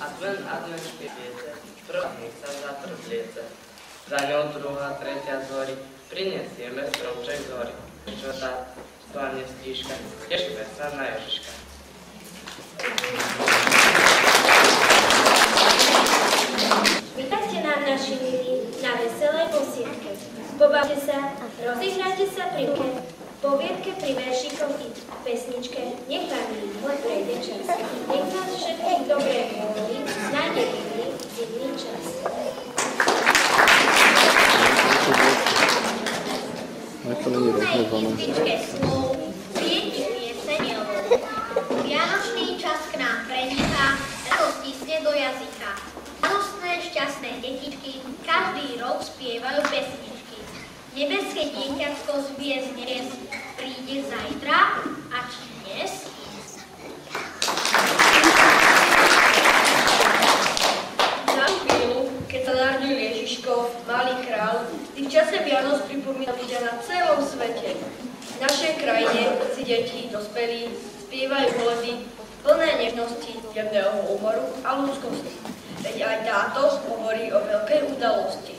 Advent špiece, prvá sa zatrbliece. Za ňou druhá, tretia zhorí, prinesieme stromček z hory. Čtvrtá stvárne stíška, tešíme sa na Ježiška. Vítajte nám, naši milí, na veselej bosiedke. Pobavte sa, rozihrajte sa pri ruke, poviedke pri veršíkom i pesničke. Nech vám rýchlo prejde čas. Nech vás všetkých dobré vôli, nájde milý zimný čas. Písničke slov, prieti pieseňov. Vianočný čas k nám preníka, radosť stisne do jazyka. Radostné, šťastné detičky, každý rok spievajú pesničky. Nebeské dieťatko z hviezd dnes príde zajtra a či dnes? Na chvíľu, keď sa narodil Ježiško, malý kráľ, v čase Vianoc pripomína ľudia na celom svete. V našej krajine si deti, dospelí, spievajú koledy plné nežnosti, jemného humoru a ľudskosti. Veď aj táto hovorí o veľkej udalosti.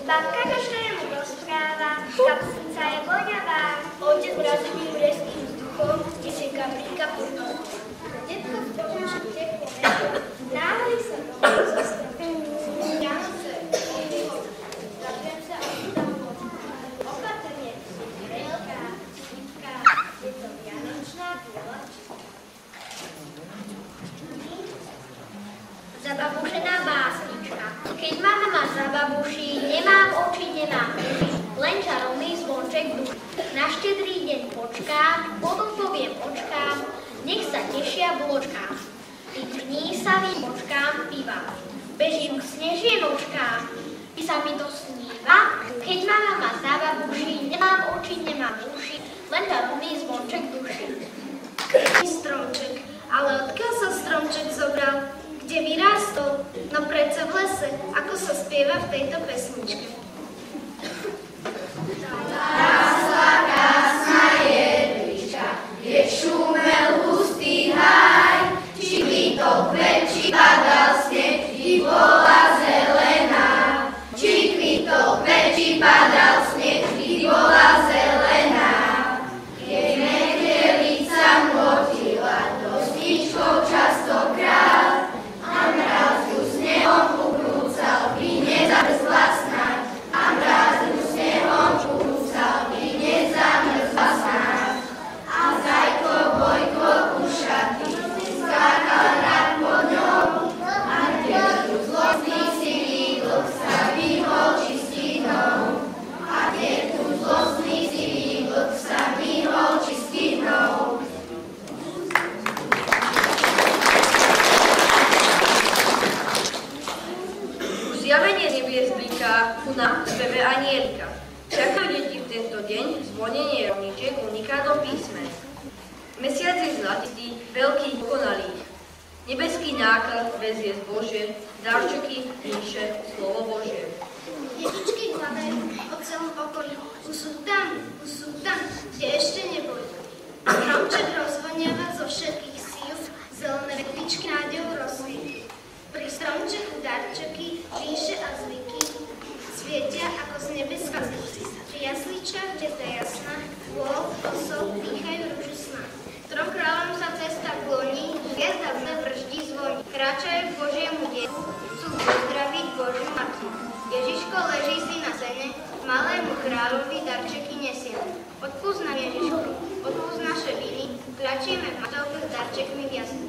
Babka každému rozpráva, kapsnica je voňavá. Otec mrazivý mrezkým vzduchom, nesie kaplíka pod nohou. Detko v trošku teplo vetu, náhli sa domov zo stropu. Vianoce, zapriem sa a udám vodu. Opatrne, veľká, šipká, je to vianočná biela Zababušená básnička. Keď mama zababuší, nemám oči, nemám uši, len čarovný zvonček duši. Na štedrý deň počkám, potom poviem očkám, nech sa tešia vločkám. Tých dní sa vypočkám piva. Bežím k snežienočkám, i sa mi to sníva. Keď mama zababuší, nemám oči, nemám uši, len čarovný zvonček duši. stromček, ale odkiaľ sa stromček zobral? Kde vyrástol? No predsa v lese, ako sa spieva v tejto pesničke. Rásla krásna jedlička, kde šumel hustý háj, či kvitol kvet, či padal sneh, i bola zelená. Či kvitol kvet, či padal sneh, i bola zelená. Keď medelica darčekiek uniká do písmen. Mesiac je zlatý, veľký, dokonalý. Nebeský náklad vezie zbožie, darčeky píše slovo Božie. Ježičky hľadajú po celom okolí. Už sú tam, kde ešte neboli. Stromček rozvoniava zo všetkých síl, zelené rekvičky nádejou rozsvietí. Pri stromčeku darčeky, ríše a zvyky svietia ako z nebeska zvyky. Pri jasličkách deta jasná, vôľ, osol, dýchajú rúžu sna. Trom kráľom sa cesta kloní, hviezda brždí zvoní. Kráčajú k Božiemu dieťu, chcú pozdraviť Božiu matku. Ježiško leží si na zene, malému kráľovi darčeky nesieme. Odpúsť nám Ježiško, odpúsť naše viny, kľačíme v matovke s darčekmi v jasni.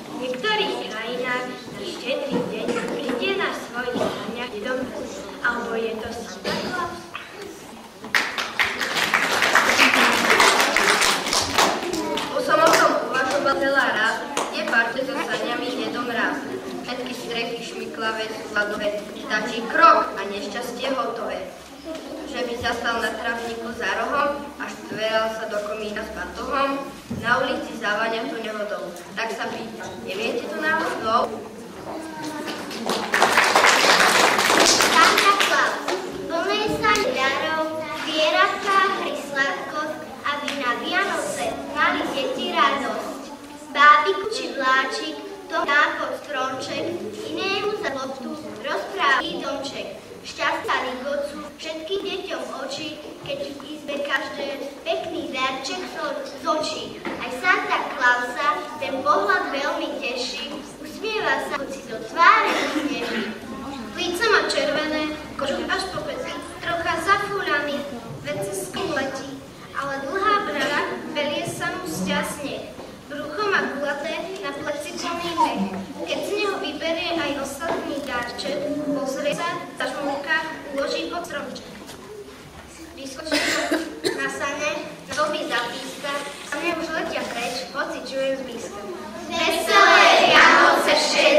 V niektorých krajinách na štedrý deň príde na svojich saniach dom, alebo je to Santa Claus. O samotnom uvažoval celá rád, je parte so saniami jedom raz. Všetky strechy šmiklavé sú hladové, stačí krok a nešťastie hotové. Že by zastal na trávniku za rohom a štveral sa do komína s batohom, na ulici závania tu nehodou. Tak sa pýta, neviete tu náhodou? Santa Claus, plné sa darov, zvieratka, hry, sladkosť, aby na Vianoce mali deti radosť. Bábiku či vláčik, to dá pod stromček, inému za loptu rozpráví domček. Šťastná ligocu všetkým deťom oči, keď v izbe každé pekný darček z očí. Aj Santa Clausa ten pohľad veľmi teší, usmieva sa, hoci do tváre sneží. Líca má červené, kožuch až po pety, trocha zafúraný, veď cez ským letí, ale dlhá brada belie sa mu šťastne. Brucho má gulaté, na pleci plný mech. Keď z neho vyberie aj ostatný darček, pozrie sa, zažmúka, uloží pod stromček. Vyskočí na sane, na doby zapíska, a mne už letia preč, hoci čujem zblízka. Veselé Vianoce všetci!